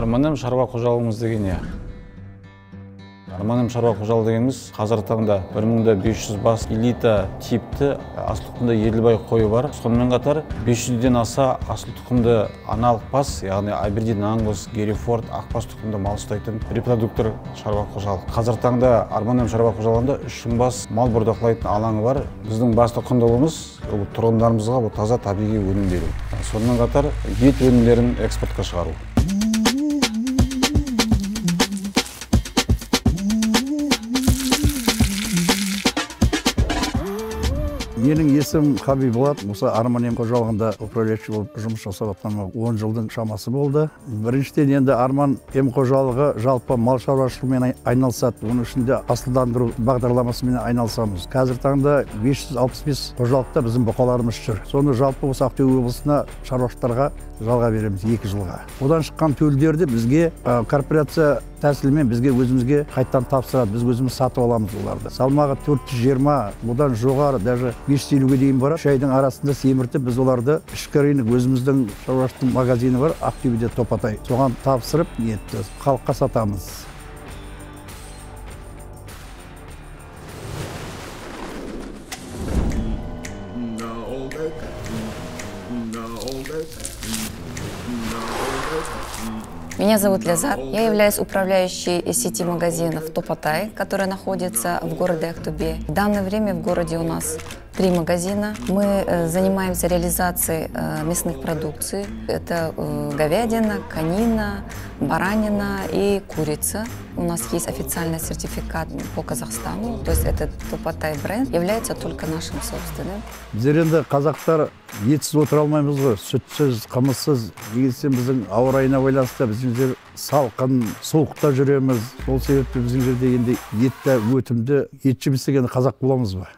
Арманым шаруа қожалығымыз деген не? Арманым шаруа қожалығы дегеніміз қазіргі таңда 1500 бас элита типті асыл тұқымды Еділбай қойы бар. Сонымен қатар 500-ден аса асыл тұқымды аналық бас, яғни Абердин, Ангус, Герефорд, Ақбас тұқымды мал ұстайтын репродуктор шаруа қожалық. Қазіргі таңда Арманым шаруа қожалығында 3000 бас мал бордақылайтын алаңы бар. Біздің басты құндылығымыз тұрғындарымызға таза табиғи өнім беру. Сонымен қатар ет өнімдерін экспортқа шығару. Менің есім Хабиб Болат. Осы Арманым қожалығында управляющий болып жұмыс жасап жатқаныма 10 жылдың шамасы болды. Біріншіден енді Арманым қожалығы жалпы мал шаруашылығымен айналысады. Оның ішінде асылдандыру бағдарламасымен айналысамыз. Қазіргі таңда 565 қожалықта біздің бұқаларымыз жүр. Соны жалпы осы Ақтөбе облысына шаруашылықтарға жалға береміз 2 жылға. Одан шыққан төлдерді бізге корпорация тәсілімен бізге өзімізге қайттан тапсырады. Біз өзіміз сатып аламыз оларды. Салмағы 420, одан жоғары, даже 550-ге дейін бар. 3 айдың арасында семіртіп, біз оларды ішкі рынок өзіміздің шаруашылық магазині бар, Ақтөбеде Топатай. Соған тапсырып, халыққа сатамыз. Меня зовут Лязар. Я являюсь управляющей сети магазинов Топатай, которая находится в городе Актобе. В данное время в городе у нас 3 магазина. Мы занимаемся реализацией мясных продукций. Это говядина, конина, баранина и курица. У нас есть официальный сертификат по Казахстану, то есть этот Топатай бренд является только нашим собственным. Біздер қазақтар етсіз отыра алмаймыз ғой, сүтсіз, қымызсыз. Егесен біздің ауа райына байланысты біздің салқын, суықта жүреміз. Сол себепті біздің жерде енді етті, өтімді, ет жеместен қазақ боламыз ба?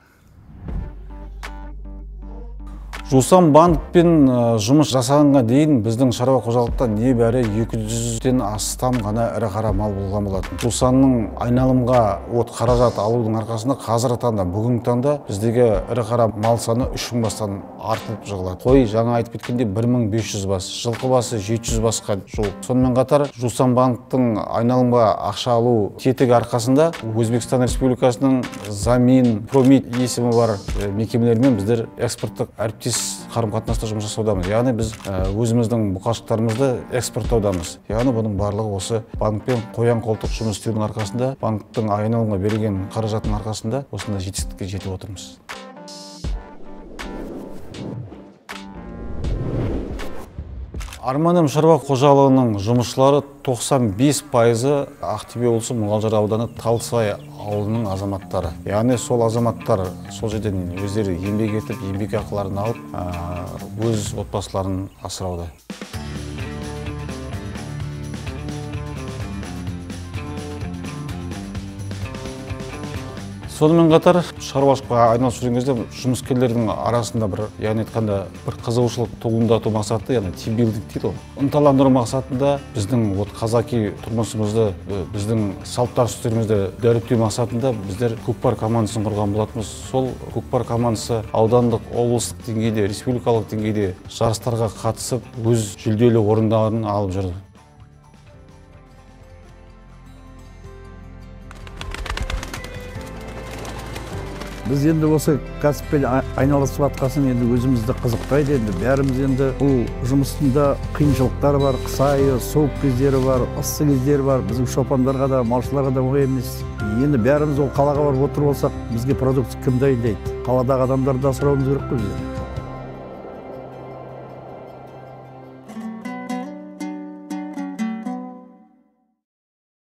Жусан банкпен жұмыс жасағанға дейін біздің шаруа қожалықта небәрі 200-ден астам ғана ірі қара мал болған болатын. Жусанның айналымға қаражат алудың арқасында қазіргі таңда, бүгінгі таңда біздегі ірі қара мал саны 3000 бастан артылып жығылады. Қой жаңа айтып кеткенде 1500 бас, жылқы басы 700 басқа жуық. Сонымен қатар Жусан банктың айналымға ақша алу тетігі арқасында Өзбекстан Республикасының Замин, Промит есімі бар мекемелермен біздер экспорттық әріптес қарым-қатынаста жұмыс жасаудамыз. Яғни біз өзіміздің бұқашықтарымызды экспорттаудамыз. Яғни бұның барлығы осы банкпен қоян-қолтық жұмыс істеудің арқасында, банктың айналымға берген қаражатының арқасында осындай жетістікке жетіп отырмыз. Арманым шаруа қожалығының жұмысшылары 95% Ақтөбе облысы Мұғалжар ауданы Талсай ауылының азаматтары. Яғни сол азаматтар сол жерден өздері еңбек етіп, еңбек ақыларын алып, өз отбасыларын асырауда. Сонымен қатар шаруашылыққа айналысып жүрген кезде жұмыскерлердің арасында яғни айтқанда бір қызығушылық туындату мақсаты, яғни тимбилдинг дейді ғой. Ынталандыру мақсатында біздің қазақи тұрмысымызды, біздің салт-дәстүрімізді дәріптеу мақсатында біздер көкпар командасын құрған болатынбыз. Сол көкпар командасы аудандық, облыстық деңгейде, республикалық деңгейде жарыстарға қатысып, өз жүлделі орындарын алып жүрді. Біз енді осы кәсіппен айналысып атқасын енді өзімізді қызықтайды. Енді бәріміз енді бұл жұмысында қиыншылықтар бар, қыс айы, суық кездері бар, ыссы кездері бар. Біздің шопандарға да, малшыларға да оңай емес. Енді бәріміз ол қалаға барып отырып болсақ, бізге продукция кім дайындайды? Қаладағы адамдарды асырауымыз керек қой.